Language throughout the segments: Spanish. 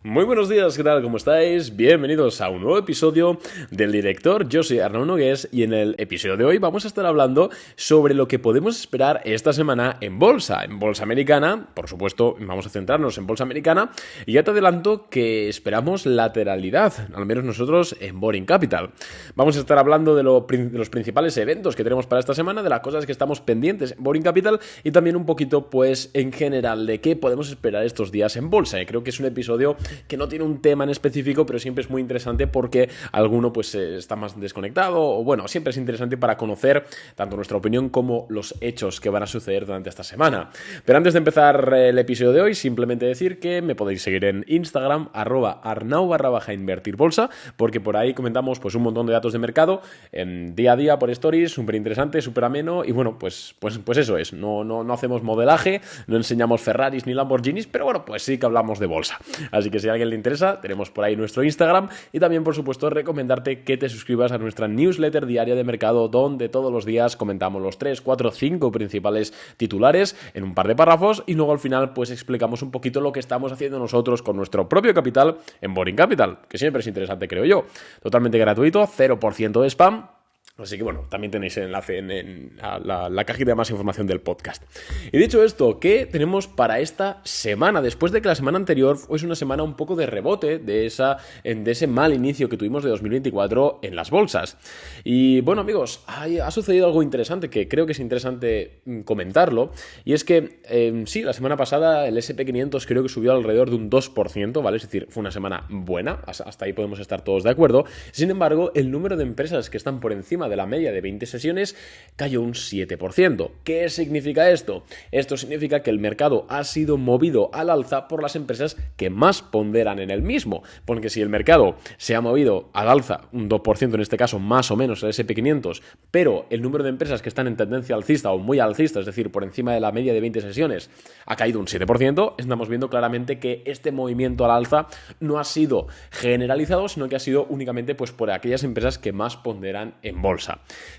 Muy buenos días, ¿qué tal? ¿Cómo estáis? Bienvenidos a un nuevo episodio del Director. Yo soy Arnau Nogués y en el episodio de hoy vamos a estar hablando sobre lo que podemos esperar esta semana en bolsa americana. Por supuesto, vamos a centrarnos en bolsa americana y ya te adelanto que esperamos lateralidad, al menos nosotros en Boring Capital. Vamos a estar hablando de los principales eventos que tenemos para esta semana, de las cosas que estamos pendientes en Boring Capital y también un poquito, pues, en general de qué podemos esperar estos días en bolsa. Creo que es un episodio que no tiene un tema en específico, pero siempre es muy interesante porque alguno pues está más desconectado o bueno, siempre es interesante para conocer tanto nuestra opinión como los hechos que van a suceder durante esta semana. Pero antes de empezar el episodio de hoy, simplemente decir que me podéis seguir en Instagram @arnau_invertirbolsa, porque por ahí comentamos pues un montón de datos de mercado en día a día por stories, súper interesante, súper ameno y bueno, pues eso es, no hacemos modelaje, no enseñamos Ferraris ni Lamborghinis, pero bueno, pues sí que hablamos de bolsa. Así que si a alguien le interesa, tenemos por ahí nuestro Instagram y también, por supuesto, recomendarte que te suscribas a nuestra newsletter diaria de mercado, donde todos los días comentamos los 3, 4, 5 principales titulares en un par de párrafos y luego al final pues explicamos un poquito lo que estamos haciendo nosotros con nuestro propio capital en Boring Capital, que siempre es interesante, creo yo. Totalmente gratuito, 0% de spam. Así que bueno, también tenéis el enlace en la cajita de más información del podcast. Y dicho esto, ¿qué tenemos para esta semana? Después de que la semana anterior fue una semana un poco de rebote de ese mal inicio que tuvimos de 2024 en las bolsas. Y bueno, amigos, ha sucedido algo interesante que creo que es interesante comentarlo. Y es que sí, la semana pasada el SP500 creo que subió alrededor de un 2%, ¿vale? Es decir, fue una semana buena, hasta ahí podemos estar todos de acuerdo. Sin embargo, el número de empresas que están por encima de la media de 20 sesiones cayó un 7%. ¿Qué significa esto? Esto significa que el mercado ha sido movido al alza por las empresas que más ponderan en el mismo, porque si el mercado se ha movido al alza un 2%, en este caso más o menos el SP500, pero el número de empresas que están en tendencia alcista o muy alcista, es decir, por encima de la media de 20 sesiones, ha caído un 7%, estamos viendo claramente que este movimiento al alza no ha sido generalizado, sino que ha sido únicamente pues, por aquellas empresas que más ponderan en bolsa.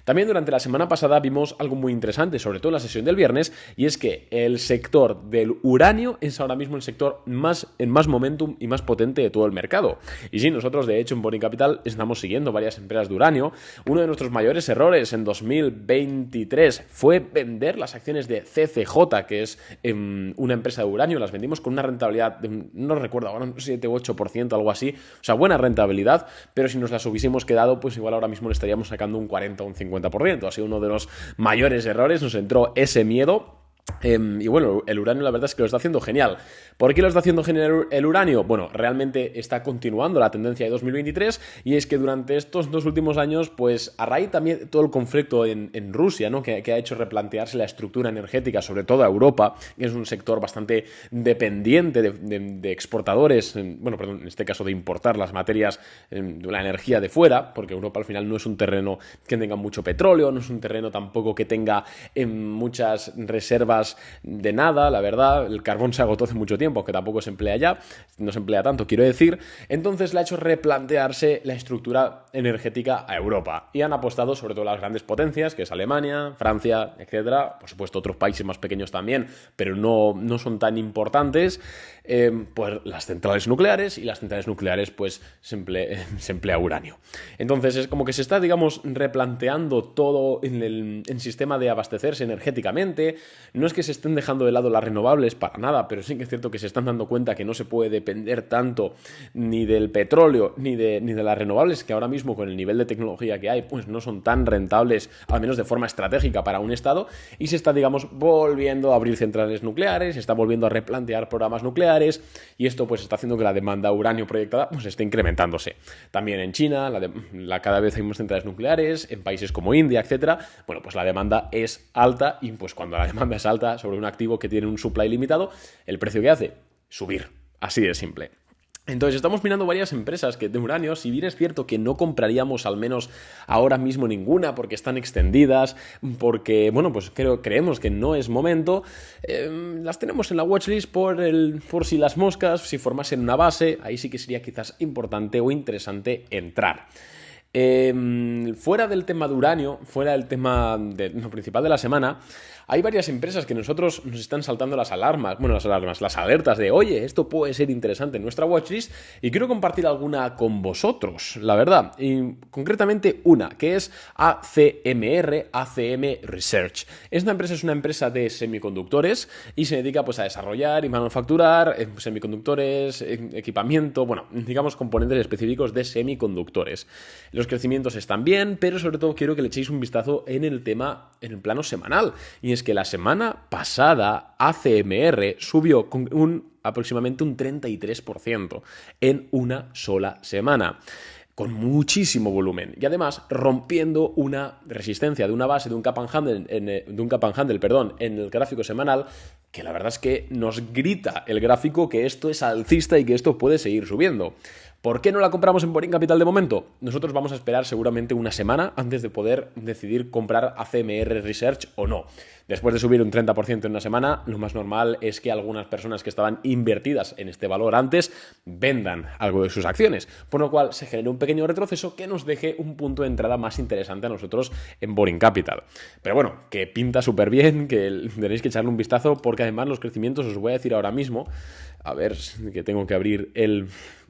También durante la semana pasada vimos algo muy interesante, sobre todo en la sesión del viernes, y es que el sector del uranio es ahora mismo el sector en más momentum y más potente de todo el mercado. Y sí, nosotros de hecho en Boring Capital estamos siguiendo varias empresas de uranio. Uno de nuestros mayores errores en 2023 fue vender las acciones de CCJ, que es una empresa de uranio. Las vendimos con una rentabilidad, no recuerdo ahora, un 7 u 8%, algo así. O sea, buena rentabilidad, pero si nos las hubiésemos quedado, pues igual ahora mismo le estaríamos sacando un 40 o un 50%. Ha sido uno de los mayores errores, nos entró ese miedo. Y bueno, el uranio la verdad es que lo está haciendo genial. ¿Por qué lo está haciendo genial el uranio? Bueno, realmente está continuando la tendencia de 2023 y es que durante estos 2 últimos años, pues a raíz también de todo el conflicto en Rusia, ¿no? que ha hecho replantearse la estructura energética, sobre todo a Europa, que es un sector bastante dependiente de exportadores, en este caso de importar las materias, la energía de fuera, porque Europa al final no es un terreno que tenga mucho petróleo, no es un terreno tampoco que tenga muchas reservas de nada, la verdad, el carbón se agotó hace mucho tiempo, aunque tampoco se emplea ya, no se emplea tanto, quiero decir, entonces le ha hecho replantearse la estructura energética a Europa y han apostado sobre todo las grandes potencias, que es Alemania, Francia, etcétera, por supuesto otros países más pequeños también, pero no son tan importantes, pues las centrales nucleares, y las centrales nucleares pues se emplea uranio. Entonces es como que se está, digamos, replanteando todo en el sistema de abastecerse energéticamente. No es que se estén dejando de lado las renovables para nada, pero sí que es cierto que se están dando cuenta que no se puede depender tanto ni del petróleo ni de las renovables, que ahora mismo con el nivel de tecnología que hay pues no son tan rentables, al menos de forma estratégica para un estado, y se está, digamos, volviendo a abrir centrales nucleares, se está volviendo a replantear programas nucleares, y esto pues está haciendo que la demanda de uranio proyectada pues esté incrementándose. También en China cada vez hay más centrales nucleares, en países como India, etcétera. Bueno, pues la demanda es alta y pues cuando la demanda es alta sobre un activo que tiene un supply limitado, el precio que hace, subir. Así de simple. Entonces estamos mirando varias empresas de uranio. Si bien es cierto que no compraríamos al menos ahora mismo ninguna porque están extendidas, porque bueno, pues creemos que no es momento, las tenemos en la watchlist por si las moscas, si formasen una base, ahí sí que sería quizás importante o interesante entrar. Fuera del tema de uranio, fuera del tema principal de la semana, hay varias empresas que nosotros nos están saltando las alertas de, oye, esto puede ser interesante en nuestra watchlist y quiero compartir alguna con vosotros, la verdad. Y concretamente una, que es ACM Research. Esta empresa es una empresa de semiconductores y se dedica pues a desarrollar y manufacturar semiconductores, equipamiento, bueno, digamos componentes específicos de semiconductores. Los crecimientos están bien, pero sobre todo quiero que le echéis un vistazo en el plano semanal. Y es que la semana pasada ACMR subió con aproximadamente un 33% en una sola semana, con muchísimo volumen y además rompiendo una resistencia de una base de un cap and handle, en el gráfico semanal, que la verdad es que nos grita el gráfico que esto es alcista y que esto puede seguir subiendo. ¿Por qué no la compramos en Boring Capital de momento? Nosotros vamos a esperar seguramente una semana antes de poder decidir comprar ACMR Research o no. Después de subir un 30% en una semana, lo más normal es que algunas personas que estaban invertidas en este valor antes vendan algo de sus acciones, por lo cual se genera un pequeño retroceso que nos deje un punto de entrada más interesante a nosotros en Boring Capital. Pero bueno, que pinta súper bien, que tenéis que echarle un vistazo porque además los crecimientos os voy a decir ahora mismo. A ver, que tengo que abrir el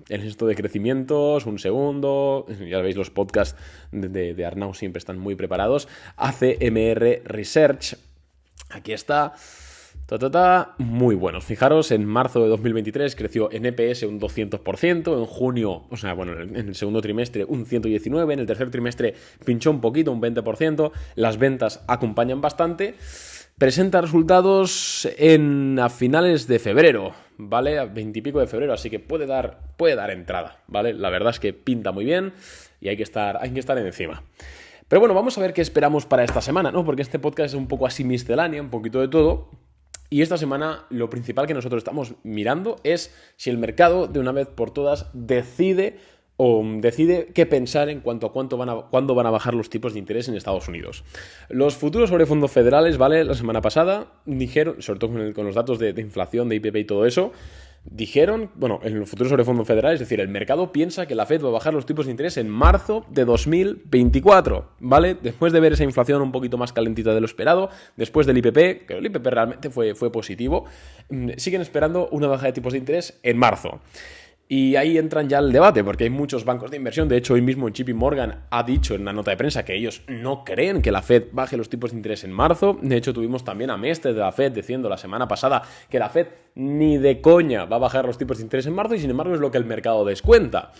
esto de crecimientos, un segundo. Ya veis, los podcasts de Arnau siempre están muy preparados. ACMR Research. Aquí está. Muy buenos. Fijaros, en marzo de 2023 creció en EPS un 200%, en junio, en el segundo trimestre un 119%, en el tercer trimestre pinchó un poquito, un 20%. Las ventas acompañan bastante. Presenta resultados a finales de febrero, ¿vale? A 20 y pico de febrero, así que puede dar entrada, ¿vale? La verdad es que pinta muy bien y hay que estar encima. Pero bueno, vamos a ver qué esperamos para esta semana, ¿no? Porque este podcast es un poco así miscelánea, un poquito de todo. Y esta semana lo principal que nosotros estamos mirando es si el mercado, de una vez por todas, decide qué pensar en cuanto a cuándo van a bajar los tipos de interés en Estados Unidos. Los futuros sobre fondos federales, ¿vale? La semana pasada dijeron, sobre todo con los datos de inflación, de IPP y todo eso, dijeron, en los futuros sobre fondos federales, es decir, el mercado piensa que la Fed va a bajar los tipos de interés en marzo de 2024, ¿vale? Después de ver esa inflación un poquito más calentita de lo esperado, después del IPP, que el IPP realmente fue positivo, siguen esperando una baja de tipos de interés en marzo. Y ahí entran ya el debate, porque hay muchos bancos de inversión. De hecho, hoy mismo JP Morgan ha dicho en una nota de prensa que ellos no creen que la Fed baje los tipos de interés en marzo. De hecho, tuvimos también a Mestre de la Fed diciendo la semana pasada que la Fed ni de coña va a bajar los tipos de interés en marzo y, sin embargo, es lo que el mercado descuenta.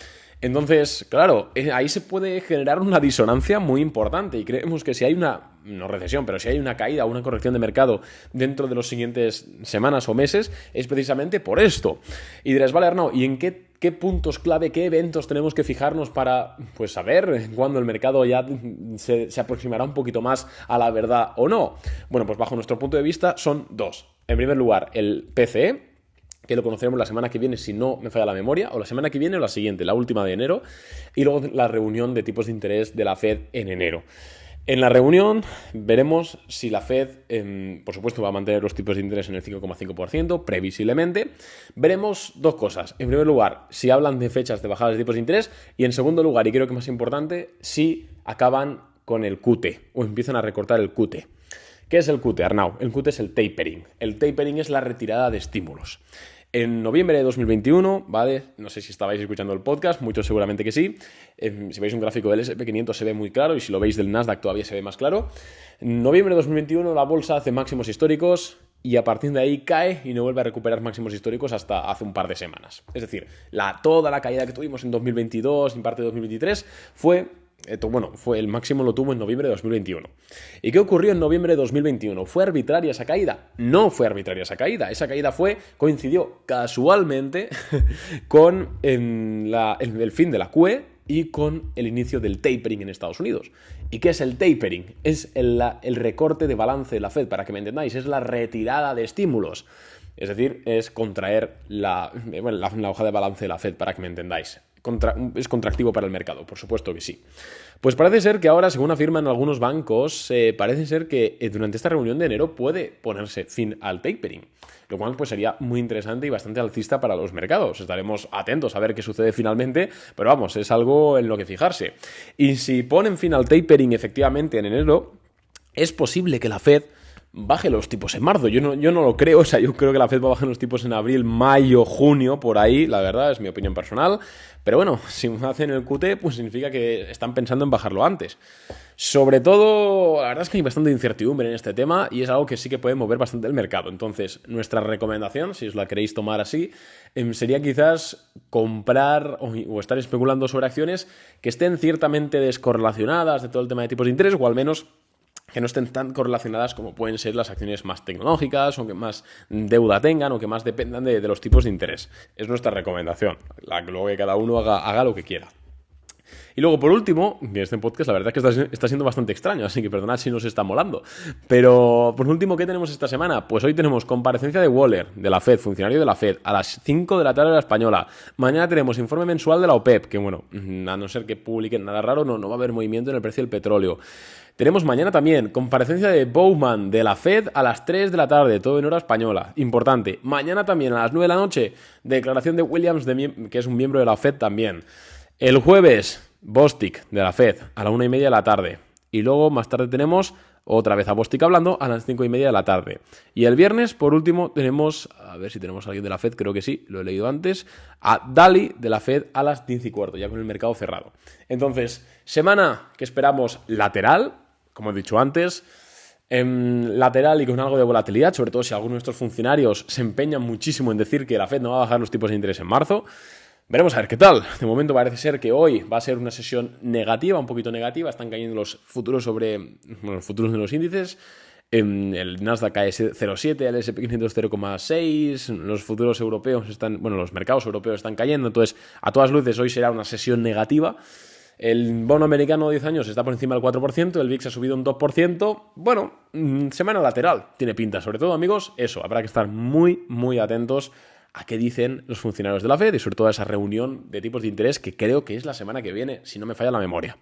Entonces, claro, ahí se puede generar una disonancia muy importante y creemos que si hay no recesión, pero si hay una caída o una corrección de mercado dentro de las siguientes semanas o meses, es precisamente por esto. Y dirás, vale, Arnau, ¿y en qué puntos clave, qué eventos tenemos que fijarnos para saber cuándo el mercado ya se aproximará un poquito más a la verdad o no? Bueno, pues bajo nuestro punto de vista son dos. En primer lugar, el PCE, que lo conoceremos la semana que viene, si no me falla la memoria, o la semana que viene o la siguiente, la última de enero, y luego la reunión de tipos de interés de la Fed en enero. En la reunión veremos si la Fed, por supuesto, va a mantener los tipos de interés en el 5,5%, previsiblemente. Veremos dos cosas. En primer lugar, si hablan de fechas de bajadas de tipos de interés, y en segundo lugar, y creo que más importante, si acaban con el QT o empiezan a recortar el QT. ¿Qué es el QT, Arnau? El QT es el tapering. El tapering es la retirada de estímulos. En noviembre de 2021, ¿vale? No sé si estabais escuchando el podcast, muchos seguramente que sí. Si veis un gráfico del S&P 500 se ve muy claro y si lo veis del Nasdaq todavía se ve más claro. En noviembre de 2021 la bolsa hace máximos históricos y a partir de ahí cae y no vuelve a recuperar máximos históricos hasta hace un par de semanas. Es decir, toda la caída que tuvimos en 2022 y en parte de 2023 fue el máximo lo tuvo en noviembre de 2021. ¿Y qué ocurrió en noviembre de 2021? ¿Fue arbitraria esa caída? No fue arbitraria esa caída. Esa caída coincidió casualmente con el fin de la QE y con el inicio del tapering en Estados Unidos. ¿Y qué es el tapering? Es el recorte de balance de la Fed, para que me entendáis. Es la retirada de estímulos. Es decir, es contraer la hoja de balance de la Fed, para que me entendáis. Es contractivo para el mercado, por supuesto que sí. Pues parece ser que ahora, según afirman algunos bancos, parece ser que durante esta reunión de enero puede ponerse fin al tapering, lo cual pues sería muy interesante y bastante alcista para los mercados. Estaremos atentos a ver qué sucede finalmente, pero vamos, es algo en lo que fijarse. Y si ponen fin al tapering efectivamente en enero, es posible que la Fed baje los tipos en marzo. Yo no lo creo, o sea, yo creo que la Fed va a bajar los tipos en abril, mayo, junio, por ahí, la verdad, es mi opinión personal. Pero bueno, si hacen el QT, pues significa que están pensando en bajarlo antes. Sobre todo, la verdad es que hay bastante incertidumbre en este tema y es algo que sí que puede mover bastante el mercado. Entonces, nuestra recomendación, si os la queréis tomar así, sería quizás comprar o estar especulando sobre acciones que estén ciertamente descorrelacionadas de todo el tema de tipos de interés, o al menos que no estén tan correlacionadas como pueden ser las acciones más tecnológicas o que más deuda tengan o que más dependan de los tipos de interés. Es nuestra recomendación. Luego que cada uno haga lo que quiera. Y luego, por último, que este podcast la verdad es que está siendo bastante extraño, así que perdonad si nos está molando. Pero, por último, ¿qué tenemos esta semana? Pues hoy tenemos comparecencia de Waller, de la Fed, funcionario de la Fed, a las 5 de la tarde de la española. Mañana tenemos informe mensual de la OPEP, que bueno, a no ser que publiquen nada raro, no va a haber movimiento en el precio del petróleo. Tenemos mañana también comparecencia de Bowman de la Fed a las 3 de la tarde, todo en hora española. Importante. Mañana también a las 9 de la noche, declaración de Williams, que es un miembro de la Fed también. El jueves, Bostic de la Fed a la 1:30 de la tarde. Y luego más tarde tenemos otra vez a Bostic hablando a las 5:30 de la tarde. Y el viernes, por último, tenemos, a ver si tenemos a alguien de la Fed, creo que sí, lo he leído antes, a Daly de la Fed a las 10:15, ya con el mercado cerrado. Entonces, semana que esperamos lateral, como he dicho antes, lateral y con algo de volatilidad, sobre todo si algunos de nuestros funcionarios se empeñan muchísimo en decir que la Fed no va a bajar los tipos de interés en marzo. Veremos a ver qué tal. De momento parece ser que hoy va a ser una sesión negativa, un poquito negativa. Están cayendo los futuros los futuros de los índices. El Nasdaq cae 0,7, el S&P 500 0,6. Los futuros europeos los mercados europeos están cayendo. Entonces, a todas luces, hoy será una sesión negativa. El bono americano de 10 años está por encima del 4%, el VIX ha subido un 2%. Bueno, semana lateral, tiene pinta. Sobre todo, amigos, eso, habrá que estar muy, muy atentos a qué dicen los funcionarios de la Fed y sobre todo a esa reunión de tipos de interés que creo que es la semana que viene, si no me falla la memoria.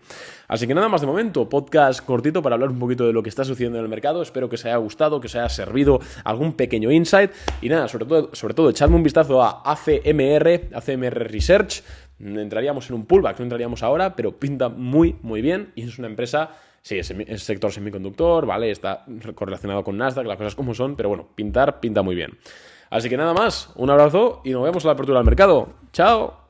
Así que nada más de momento, podcast cortito para hablar un poquito de lo que está sucediendo en el mercado. Espero que os haya gustado, que os haya servido algún pequeño insight y nada, sobre todo echadme un vistazo a ACMR Research. Entraríamos en un pullback, no entraríamos ahora, pero pinta muy, muy bien y es una empresa. Sí, es sector semiconductor, ¿vale? Está correlacionado con Nasdaq, las cosas como son, pero bueno, pinta muy bien. Así que nada más, un abrazo y nos vemos a la apertura del mercado. ¡Chao!